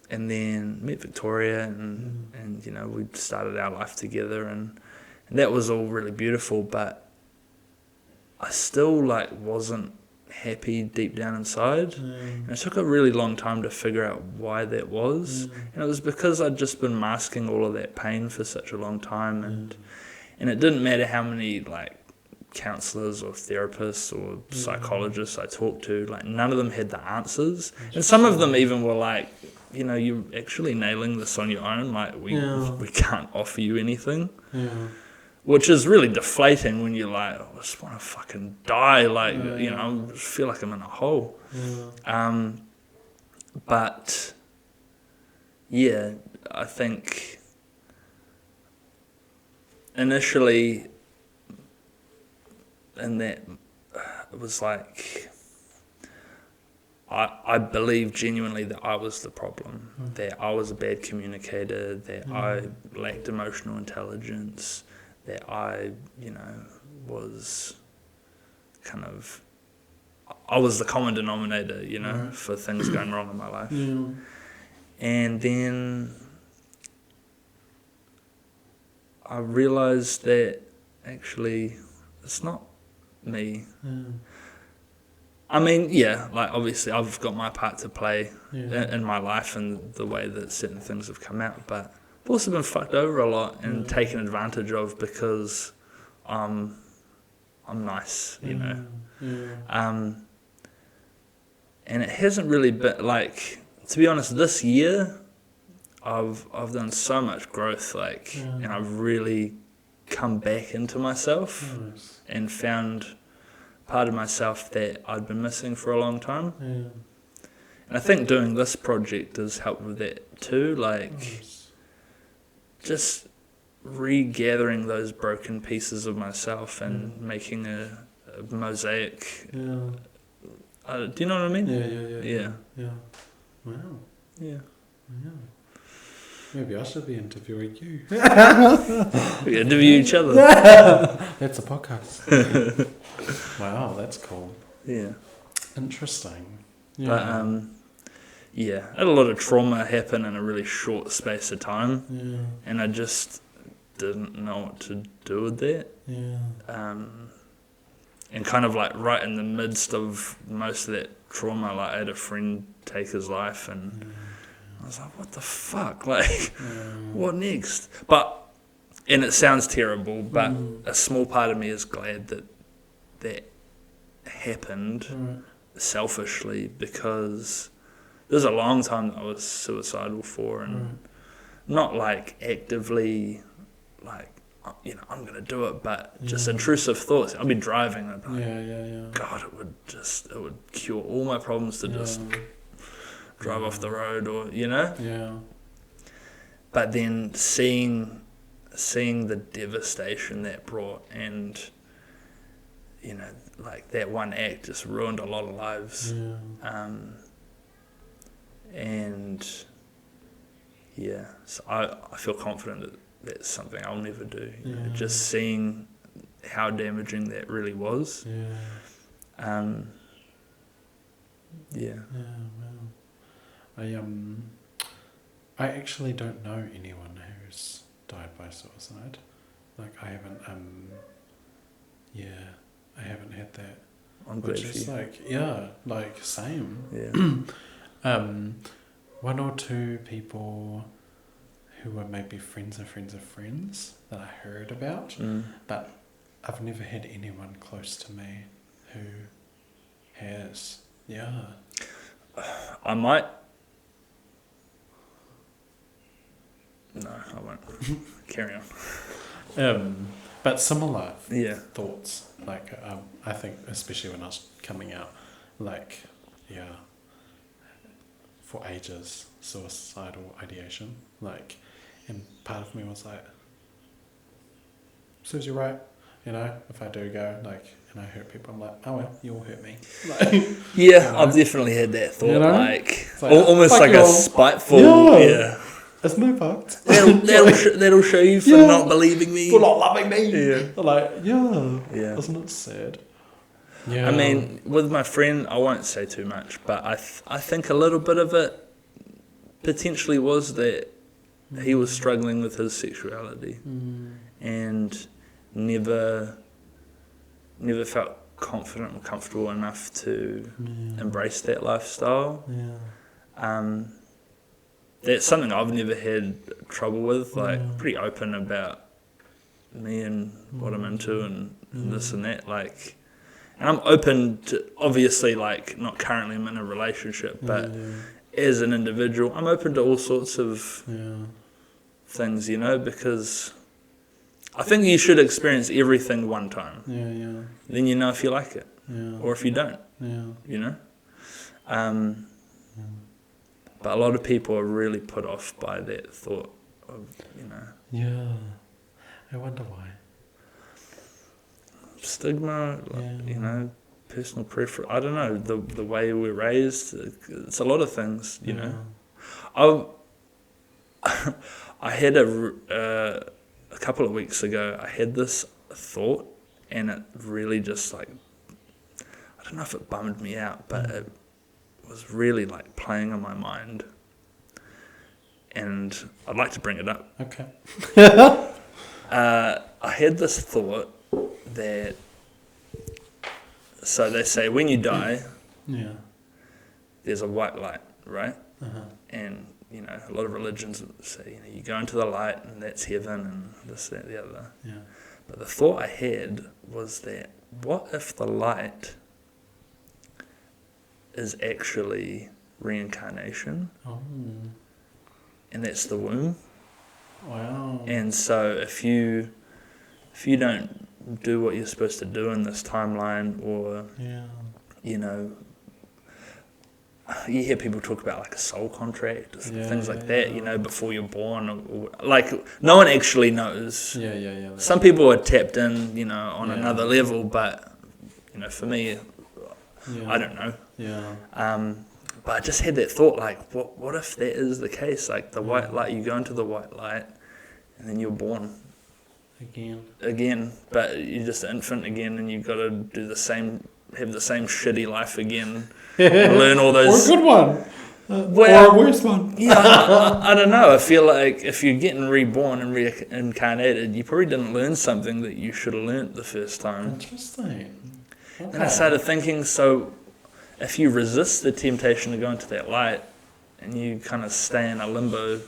then met Victoria, and we started our life together, and that was all really beautiful. But I still wasn't happy deep down inside, and it took a really long time to figure out why that was. And it was because I'd just been masking all of that pain for such a long time, and it didn't matter how many counselors or therapists or psychologists I talked to, none of them had the answers, and some of them even were you're actually nailing this on your own, we can't offer you anything. Which is really deflating when you're I just want to fucking die, I just feel like I'm in a hole. But, I think initially in that, it was I believed genuinely that I was the problem, that I was a bad communicator, that I lacked emotional intelligence, that I, was I was the common denominator, for things going wrong in my life. And then I realised that actually it's not me. I mean, obviously I've got my part to play in my life and the way that certain things have come out, but I've also been fucked over a lot and taken advantage of because I'm nice, and it hasn't really been to be honest, this year I've done so much growth, and I've really come back into myself and found part of myself that I'd been missing for a long time. And I think doing this project has helped with that too, just regathering those broken pieces of myself and making a mosaic. Do you know what I mean? Yeah. Wow. Yeah. Maybe I should be interviewing you. We interview each other. That's a podcast. Wow, that's cool. Yeah. Interesting. But I had a lot of trauma happen in a really short space of time, and I just didn't know what to do with that. And kind of right in the midst of most of that trauma, I had a friend take his life, and I was like, what the fuck? What next? And it sounds terrible, but a small part of me is glad that happened selfishly, because there's a long time that I was suicidal for, and not actively I'm gonna do it, but just intrusive thoughts. I'd be driving and I'd be God, it would cure all my problems to just drive off the road, or but then seeing the devastation that brought, and you know, like that one act just ruined a lot of lives. And yeah, so I feel confident that that's something I'll never do. You know, just seeing how damaging that really was. I actually don't know anyone who's died by suicide. Like I haven't I haven't had that. I'm glad which for is you. like same. One or two people who were maybe friends of friends of friends that I heard about, but I've never had anyone close to me who has. I might. No, I won't. Carry on. But similar Yeah. thoughts. Like I think, especially when I was coming out, like for ages, suicidal ideation. Like, and part of me was like, Susie, right? You know, if I do go, like, and I hurt people, I'm like, oh well, you'll hurt me. Like, Yeah, you know? I've definitely had that thought, You know? like, Like, almost fuck like you a all. spiteful. Yeah. Isn't that fucked? That'll show you for not believing me. For not loving me. Yeah. Like, Yeah. Isn't it sad? Yeah. I mean, with my friend, I won't say too much, but I think a little bit of it potentially was that he was struggling with his sexuality and never felt confident or comfortable enough to embrace that lifestyle. That's something I've never had trouble with, like pretty open about me and what I'm into and this and that, like, and I'm open to, obviously, like, not currently I'm in a relationship, but as an individual, I'm open to all sorts of things, you know, because I think you should experience everything one time. Then you know if you like it or if you don't, you know. But a lot of people are really put off by that thought of, you know. I wonder why. Stigma, you know, personal preference. I don't know, the way we're raised. It's a lot of things, you know. I had a couple of weeks ago. I had this thought, and it really just like, I don't know if it bummed me out, but it was really like playing on my mind, and I'd like to bring it up. Okay. I had this thought that, so they say when you die, there's a white light, right? And, you know, a lot of religions say, you know, you go into the light and that's heaven and this, that, the other. But the thought I had was that, what if the light is actually reincarnation? And that's the womb. Wow. And so if you don't do what you're supposed to do in this timeline, or you know, you hear people talk about like a soul contract or things like that, you know, before you're born, or like no one actually knows. Some people are tapped in, you know, on another level, but you know, for me, I don't know. But I just had that thought, like, what if that is the case? Like the white light, you go into the white light, and then you're born again, but you're just an infant again, and you've got to do have the same shitty life again, and learn all those. Or a good one, or a worse one. I don't know. I feel like if you're getting reborn and reincarnated, you probably didn't learn something that you should have learnt the first time. Interesting. Okay. And I started thinking, so if you resist the temptation to go into that light, and you kind of stay in a limbo,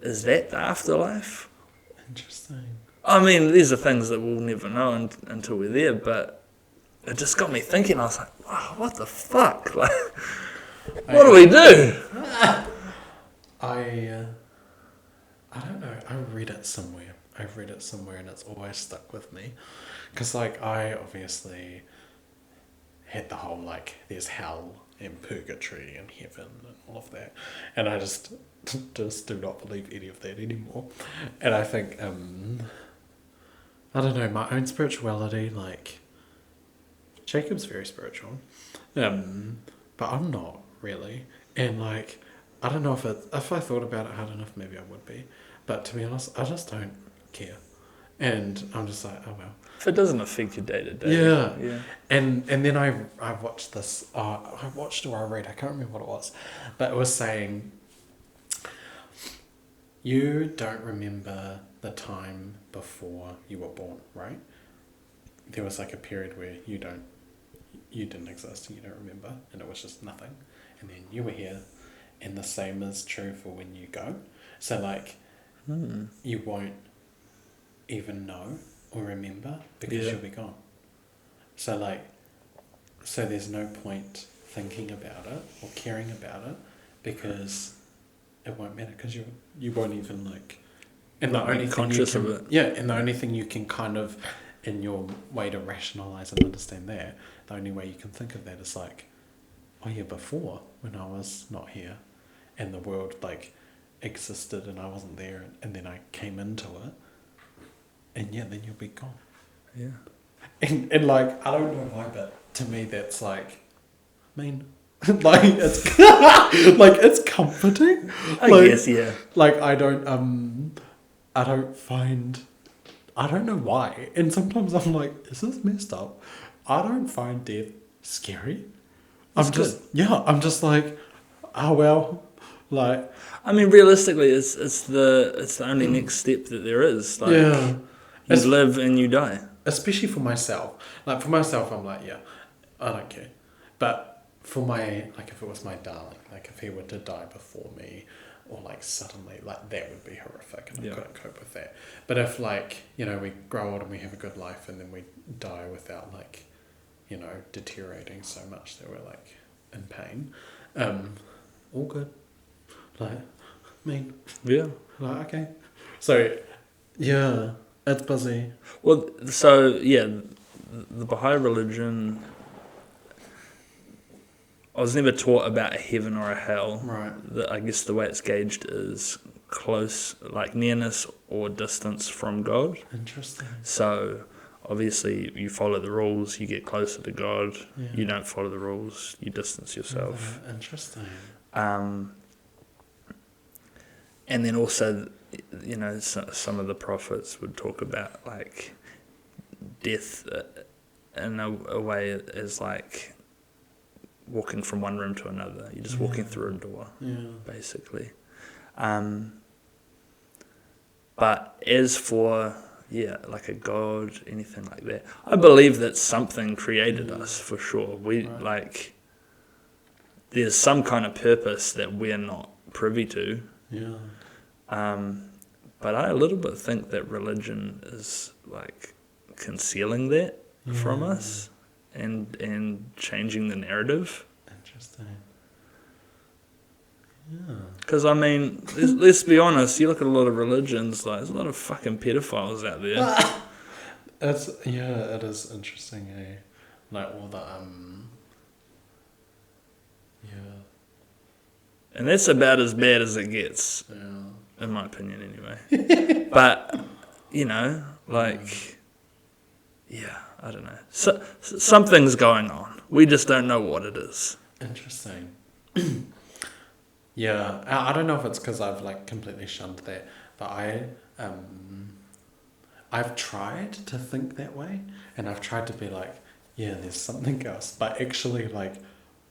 is that the afterlife? Interesting. I mean, these are things that we'll never know until we're there, but it just got me thinking. I was like, wow, what the fuck? Like, what do we do? I don't know. I read it somewhere. I've read it somewhere, and it's always stuck with me. Because, like, I obviously had the whole, like, there's hell and purgatory and heaven and all of that. And I just do not believe any of that anymore. And I think, I don't know, my own spirituality, like, Jacob's very spiritual, but I'm not really. And like, I don't know if I thought about it hard enough, maybe I would be. But to be honest, I just don't care. And I'm just like, oh well. If it doesn't affect your day to day. Yeah. And then I watched this. I watched or I read. I can't remember what it was, but it was saying you don't remember the time before you were born, right? There was like a period where you didn't exist and you don't remember, and it was just nothing, and then you were here, and the same is true for when you go. So like, you won't even know or remember because you'll be gone. So like, there's no point thinking about it or caring about it because it won't matter because you won't even like. And the only conscious of it. Yeah, and the only thing you can kind of, in your way to rationalize and understand that, the only way you can think of that is like, oh yeah, before when I was not here, and the world like existed and I wasn't there, and then I came into it, and yeah, then you'll be gone. Yeah. And like, I don't know why, but to me that's like, I mean, like it's like it's comforting. I guess, yeah. Like I don't know why. And sometimes I'm like, is this messed up? I don't find death scary. I'm just like, oh well, like. I mean, realistically, it's the only next step that there is. Like, you live and you die. Especially for myself. Like for myself, I'm like, yeah, I don't care. But for like if it was my darling, like if he were to die before me, or like suddenly, like that would be horrific, and I couldn't cope with that. But if like, we grow old and we have a good life, and then we die without like, deteriorating so much that we're like in pain, all good. Like, I mean, yeah, like okay. So, yeah, it's busy. Well, so yeah, the Baha'i religion. I was never taught about a heaven or a hell. Right. I guess the way it's gauged is close, like nearness or distance from God. Interesting. So obviously you follow the rules, you get closer to God. Yeah. You don't follow the rules, you distance yourself. Interesting. And then also, some of the prophets would talk about like death in a way as like walking from one room to another. You're just walking through a door, basically. But as for, like a God, anything like that, I believe that something created us, for sure. There's some kind of purpose that we're not privy to. Yeah. But I a little bit think that religion is like concealing that from us. And changing the narrative. Interesting. Yeah. Because, I mean, let's be honest, you look at a lot of religions, like, there's a lot of fucking pedophiles out there. It is interesting, eh? Like, all the, And that's about as bad as it gets, in my opinion, anyway. But, I don't know. So, something's going on. We just don't know what it is. Interesting. I don't know if it's because I've like completely shunned that, but I've tried to think that way, and I've tried to be like, yeah, there's something else, but actually like,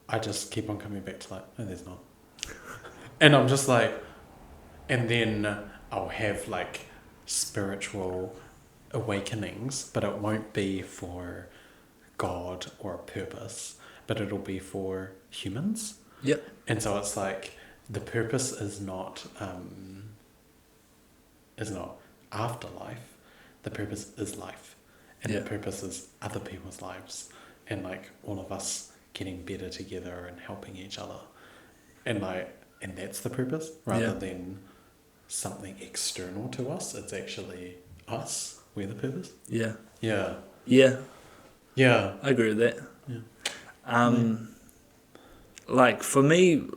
I just keep on coming back to like, no, there's not. And I'm just like, and then I'll have like spiritual awakenings, but it won't be for God or a purpose, but it'll be for humans. Yep. And so it's like the purpose is not afterlife. The purpose is life, and the purpose is other people's lives, and like all of us getting better together and helping each other, and that's the purpose rather than something external to us. It's actually us. We're the purpose. Yeah. I agree with that. Like for me,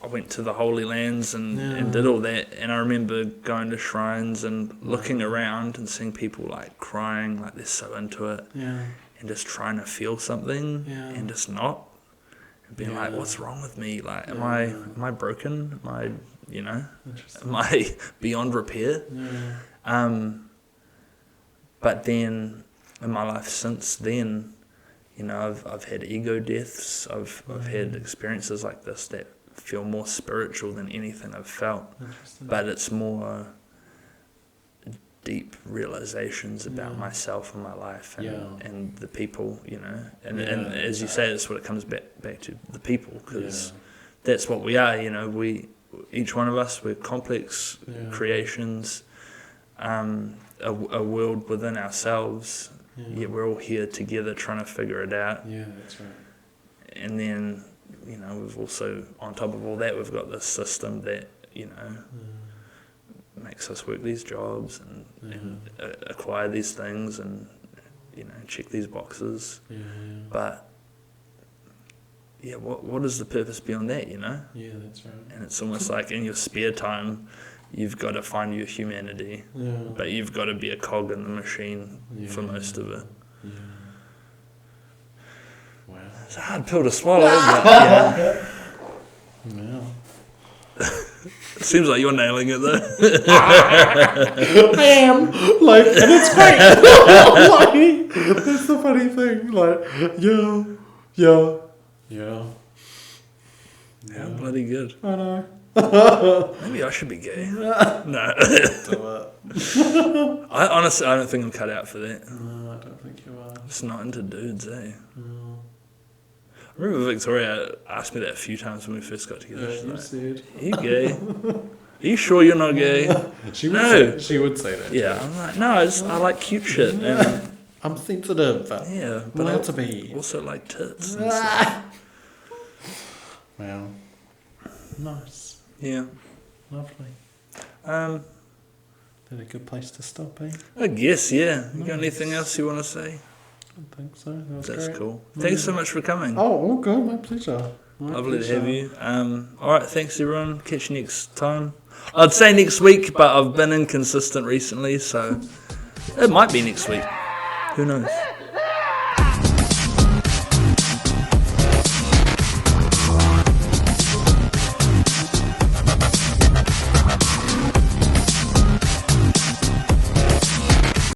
I went to the Holy Lands and did all that. And I remember going to shrines and looking around and seeing people like crying, like they're so into it. Yeah. And just trying to feel something and just not. And being like, what's wrong with me? Like, am I broken? Am I, you know, am I beyond repair? Yeah. But then in my life since then, you know, I've had ego deaths. I've had experiences like this that feel more spiritual than anything I've felt. But it's more deep realizations about myself and my life and the people, you know. And as you say, that's what it comes back to, the people, because that's what we are, you know. Each one of us, we're complex creations, a world within ourselves, yet we're all here together trying to figure it out. Yeah, that's right. And then, you know, we've also, on top of all that, we've got this system that, you know, makes us work these jobs and acquire these things and, you know, check these boxes. But, what is the purpose beyond that, you know? Yeah, that's right. And it's almost like in your spare time, you've got to find your humanity, but you've got to be a cog in the machine for most of it. Yeah. Wow. It's a hard pill to swallow, isn't it? Yeah. It seems like you're nailing it, though. I am. Like, and it's great. Like, that's the funny thing. Like, yeah. How bloody good. I know. Maybe I should be gay. No. Honestly, I don't think I'm cut out for that. No, I don't think you are. I'm just not into dudes, eh? No. I remember Victoria asked me that a few times when we first got together. Yeah, She's you like, said. are you gay? Are you sure you're not gay? She would say that. Yeah, I'm like, no, I like cute shit. And, I'm sensitive. But but to be. Also like tits and stuff. Wow. Nice. Yeah. Lovely. That a good place to stop, eh? I guess, yeah. You got anything else you want to say? I think so. That's great. cool. Thanks so much for coming. Oh, all good. My pleasure. Lovely to have you. All right, thanks everyone. Catch you next time. I'd say next week, but I've been inconsistent recently, so it might be next week. Who knows?